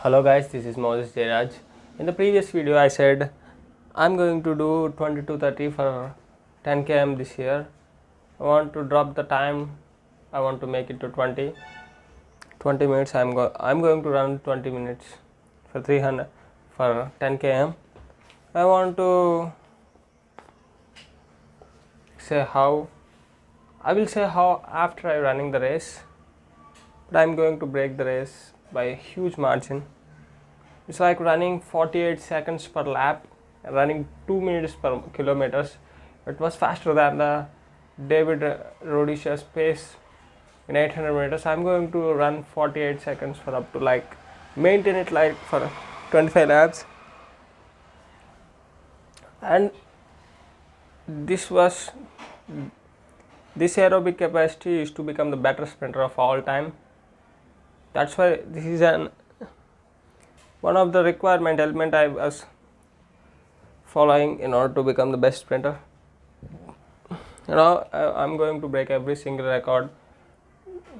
Hello guys, this is Moses Jairaj. In the previous video I said I'm going to do 22:30 for 10 km this year. I want to drop the time. I want to make it to 20 minutes. I'm going to run 20 minutes for 300 for 10 km. I want to say how I will say how after I running the race, but I'm going to break the race by a huge margin. It's like running 48 seconds per lap, running 2 minutes per kilometers. It was faster than the David Rhodesia's pace in 800 meters. I'm going to run 48 seconds for up to maintain it like for 25 laps. And this aerobic capacity is to become the better sprinter of all time. That's why this is one of the requirement element I was following in order to become the best sprinter. I'm going to break every single record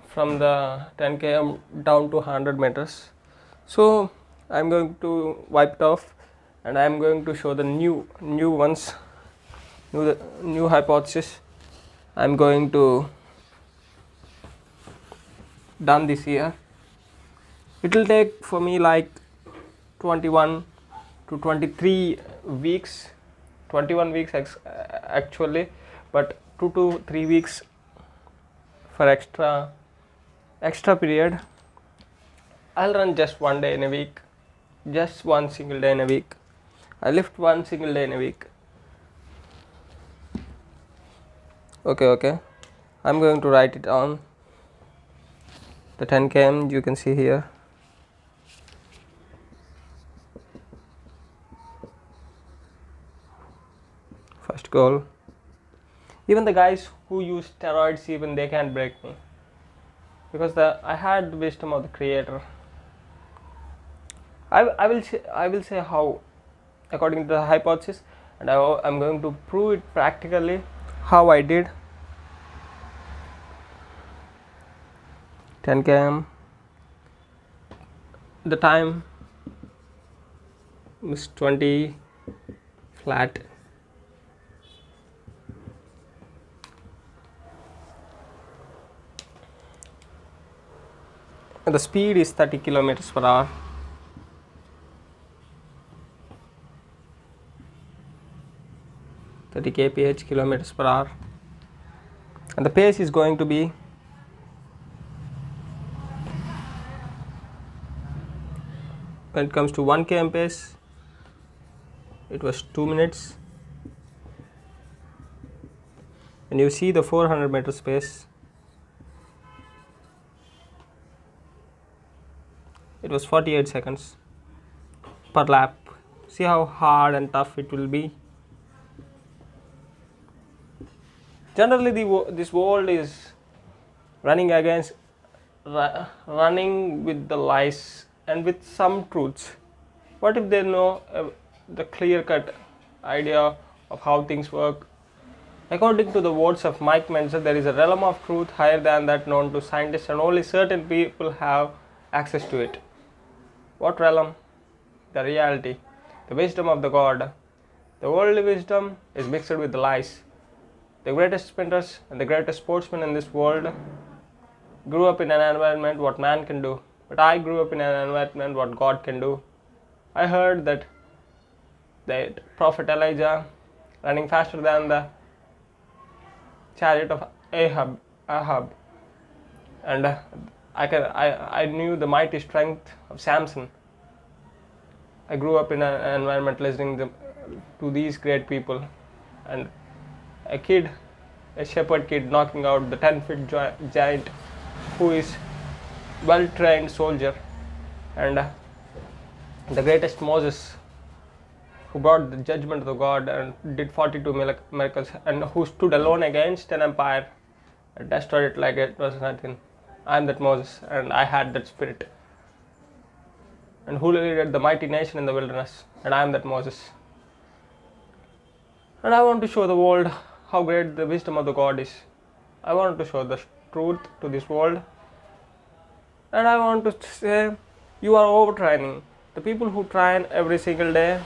from the 10 km down to 100 meters. So I'm going to wipe it off, and I'm going to show the new hypothesis I'm going to done this year. It will take for me like 21 to 23 weeks, 21 weeks actually, but 2 to 3 weeks for extra period. I'll run just one day in a week, just one single day in a week. I lift one single day in a week. Okay, I'm going to write it on the 10 km. You can see here. First goal. Even the guys who use steroids, even they can't break me, because I had the wisdom of the creator. I will say how, according to the hypothesis, and I'm going to prove it practically how I did. 10 km, the time is 20 flat. And the speed is 30 kilometers per hour. kph kilometers per hour, and the pace is going to be when it comes to 1 km pace, it was 2 minutes. And you see the 400 meters pace, it was 48 seconds per lap. See how hard and tough it will be. Generally this world is running with the lies and with some truths. What if they know the clear-cut idea of how things work? According to the words of Mike Menzer, there is a realm of truth higher than that known to scientists, and only certain people have access to it. What realm? The reality, the wisdom of the God. The worldly wisdom is mixed with the lies. The greatest sprinters and the greatest sportsmen in this world grew up in an environment what man can do, but I grew up in an environment what God can do. I heard that Prophet Elijah running faster than the chariot of Ahab, and I knew the mighty strength of Samson. I grew up in an environment listening to these great people, and a shepherd kid knocking out the 10-foot giant who is well-trained soldier, and the greatest Moses who brought the judgment of the God and did 42 miracles, and who stood alone against an empire and destroyed it like it was nothing. I am that Moses, and I had that spirit. And who led the mighty nation in the wilderness, and I am that Moses. And I want to show the world how great the wisdom of the God is. I want to show the truth to this world, and I want to say you are overtraining. The people who train every single day,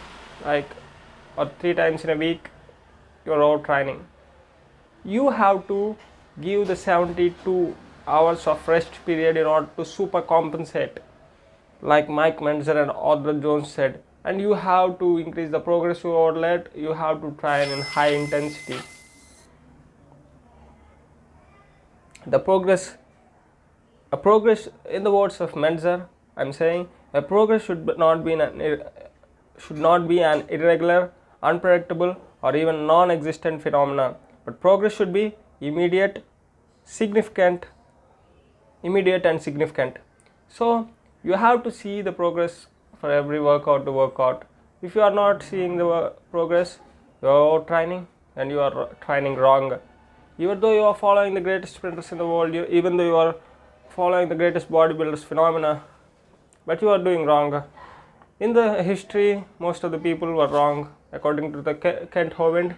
like, or 3 times in a week, you are overtraining. You have to give the 72 hours of rest period in order to super compensate, like Mike Menzer and Audra Jones said. And you have to increase the progressive overload. You have to train in high intensity. A progress, in the words of Menzer, I'm saying a progress should not be an irregular, unpredictable, or even non-existent phenomena, but progress should be immediate and significant. So you have to see the progress for every workout to workout. If you are not seeing the progress, you are training and you are training wrong. Even though you are following the greatest sprinters in the world, even though you are following the greatest bodybuilders phenomena, but you are doing wrong. In the history, most of the people were wrong. According to the Kent Hovind,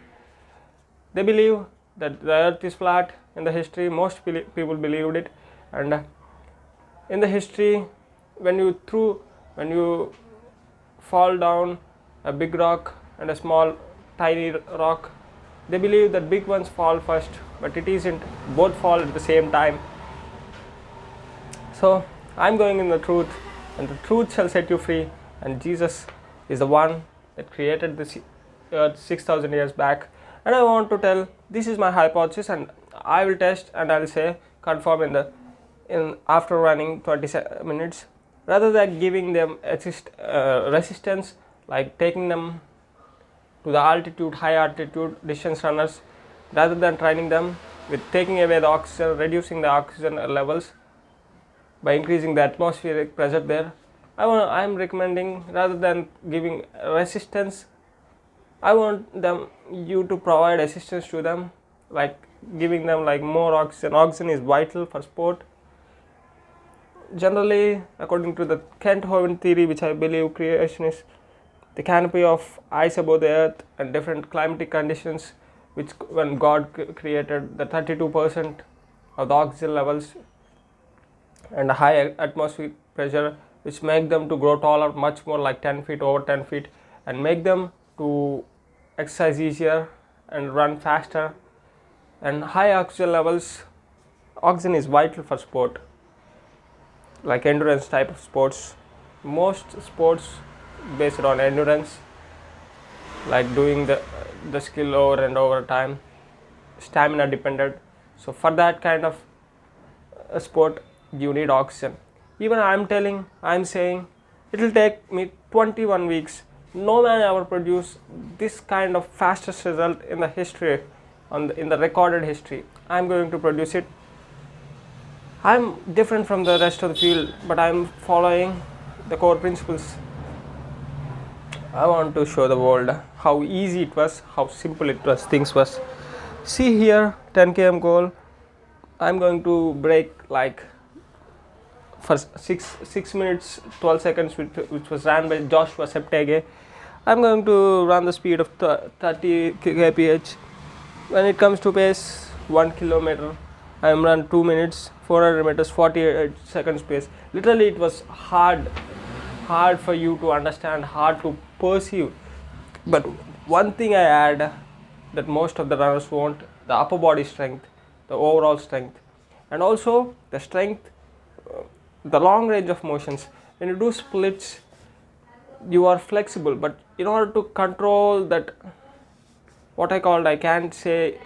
they believe that the earth is flat. In the history, most people believed it. And in the history, when you fall down a big rock and a small tiny rock, they believe that big ones fall first, but it isn't. Both fall at the same time. So I'm going in the truth, and the truth shall set you free. And Jesus is the one that created this earth 6,000 years back. And I want to tell, this is my hypothesis, and I will test and I will say confirm in after running 20 minutes, rather than giving them resistance, like taking them to the high altitude distance runners, rather than training them with taking away the oxygen, reducing the oxygen levels by increasing the atmospheric pressure there. I am recommending, rather than giving resistance, I want you to provide assistance to them, like giving them like more oxygen. Oxygen is vital for sport. Generally, according to the Kent Hovind theory, which I believe creation is the canopy of ice above the earth and different climatic conditions, which when God created the 32% of the oxygen levels and a high atmospheric pressure, which make them to grow taller, much more like 10 feet, over 10 feet, and make them to exercise easier and run faster. And high oxygen levels, oxygen is vital for sport, like endurance type of sports. Most sports based on endurance, like doing the skill over and over time, stamina dependent. So for that kind of a sport, you need oxygen. Even I'm saying it will take me 21 weeks. No man ever produced this kind of fastest result in the history, in the recorded history. I'm going to produce it. I'm different from the rest of the field, but I'm following the core principles. I want to show the world how easy it was, how simple it was, things was. See here, 10 km goal. I'm going to break like for 6 minutes 12 seconds, which was ran by Joshua Septege. I'm going to run the speed of 30 kph. When it comes to pace, 1 kilometer, I am run 2 minutes, 400 meters, 48 seconds pace. Literally, it was hard for you to understand, hard to perceive. But one thing I add that most of the runners want: the upper body strength, the overall strength, and also the strength, the long range of motions. When you do splits, you are flexible, but in order to control that, what I can't say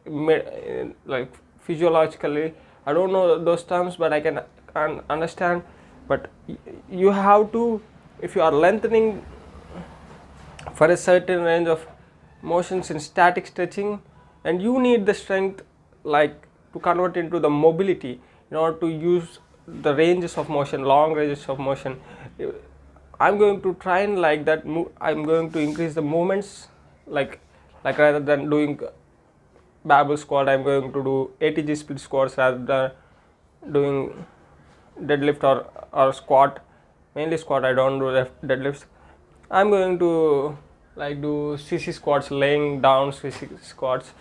like physiologically, I don't know those terms, but I can understand. But you have to, if you are lengthening for a certain range of motions in static stretching, and you need the strength like to convert into the mobility in order to use the ranges of motion, long ranges of motion. I'm going to train like that. I'm going to increase the movements, like rather than doing barbell squat, I'm going to do ATG split squats rather than doing deadlift or squat. Mainly squat, I don't do deadlifts. I'm going to like do CC squats, laying down CC squats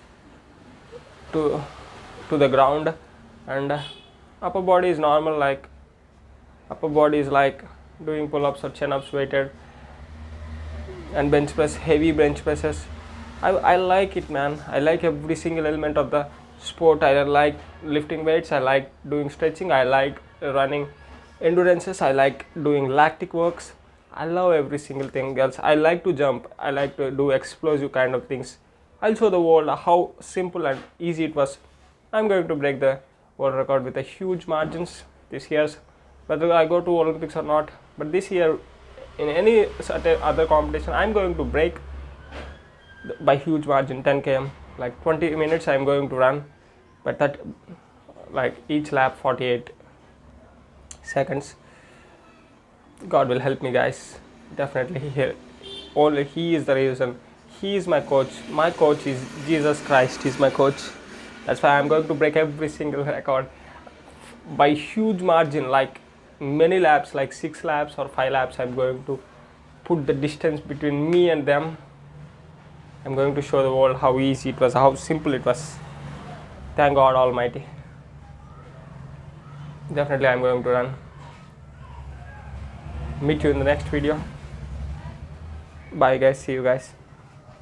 to the ground, and upper body is normal, like Upper body is like doing pull-ups or chin-ups weighted, and bench press, heavy bench presses. I like it, man. I like every single element of the sport. I like lifting weights, I like doing stretching, I like running endurances, I like doing lactic works. I love every single thing else. I like to jump, I like to do explosive kind of things. I'll show the world how simple and easy it was. I'm going to break the world record with a huge margins this year, whether I go to Olympics or not. But this year, in any certain other competition, I'm going to break by huge margin 10 km. Like 20 minutes I'm going to run, but that, like, each lap 48 seconds. God will help me, guys. Definitely here. Only He is the reason. He is my coach. My coach is Jesus Christ. He's my coach. That's why I'm going to break every single record by huge margin, like many laps, like 6 laps or 5 laps. I'm going to put the distance between me and them. I'm going to show the world how easy it was, how simple it was. Thank God Almighty. Definitely I'm going to run. Meet you in the next video. Bye guys, see you guys.